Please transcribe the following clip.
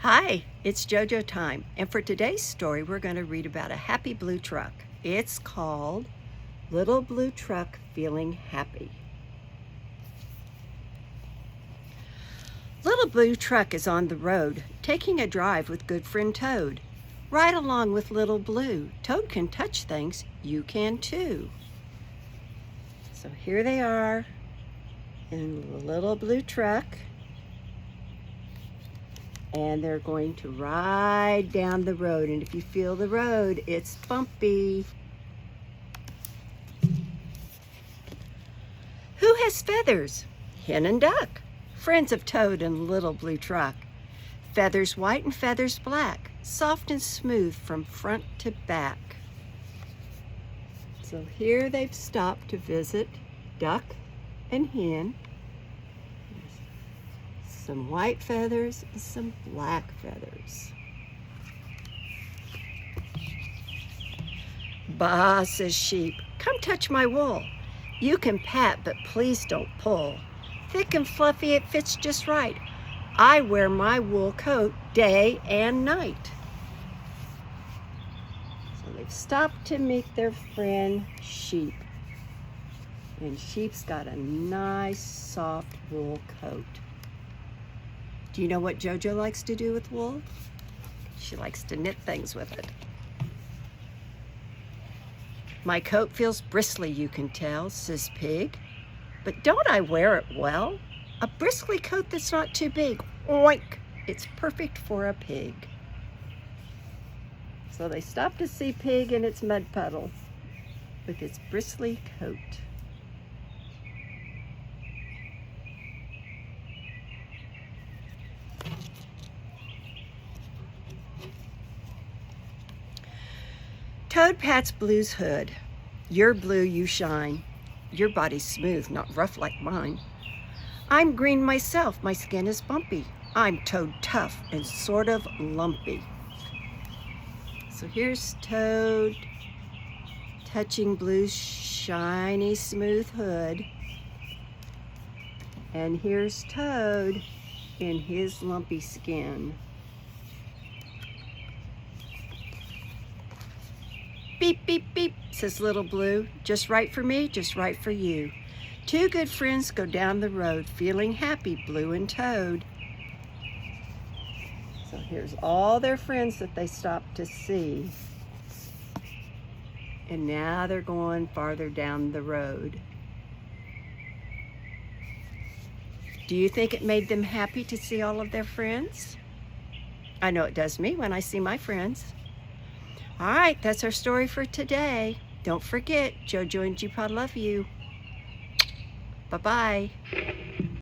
Hi, it's JoJo time, and for today's story, we're going to read about a happy blue truck. It's called Little Blue Truck Feeling Happy. Little Blue Truck is on the road, taking a drive with good friend Toad. Ride along with Little Blue. Toad can touch things, you can too. So here they are in the Little Blue Truck. And they're going to ride down the road. And if you feel the road, it's bumpy. Who has feathers? Hen and duck, friends of Toad and Little Blue Truck. Feathers white and feathers black, soft and smooth from front to back. So here they've stopped to visit duck and hen. Some white feathers and some black feathers. Bah, says sheep, come touch my wool. You can pat, but please don't pull. Thick and fluffy, it fits just right. I wear my wool coat day and night. So they've stopped to meet their friend sheep. And sheep's got a nice soft wool coat. Do you know what JoJo likes to do with wool? She likes to knit things with it. My coat feels bristly, you can tell, says Pig. But don't I wear it well? A bristly coat that's not too big. Oink! It's perfect for a pig. So they stop to see Pig in its mud puddle with its bristly coat. Toad pats Blue's hood. You're blue, you shine. Your body's smooth, not rough like mine. I'm green myself, my skin is bumpy. I'm Toad tough and sort of lumpy. So here's Toad touching Blue's shiny, smooth hood. And here's Toad in his lumpy skin. Beep, beep, beep, says Little Blue. Just right for me, just right for you. Two good friends go down the road, feeling happy, Blue and Toad. So here's all their friends that they stopped to see. And now they're going farther down the road. Do you think it made them happy to see all of their friends? I know it does me when I see my friends. All right, that's our story for today. Don't forget, JoJo and G-Pod love you. Bye-bye.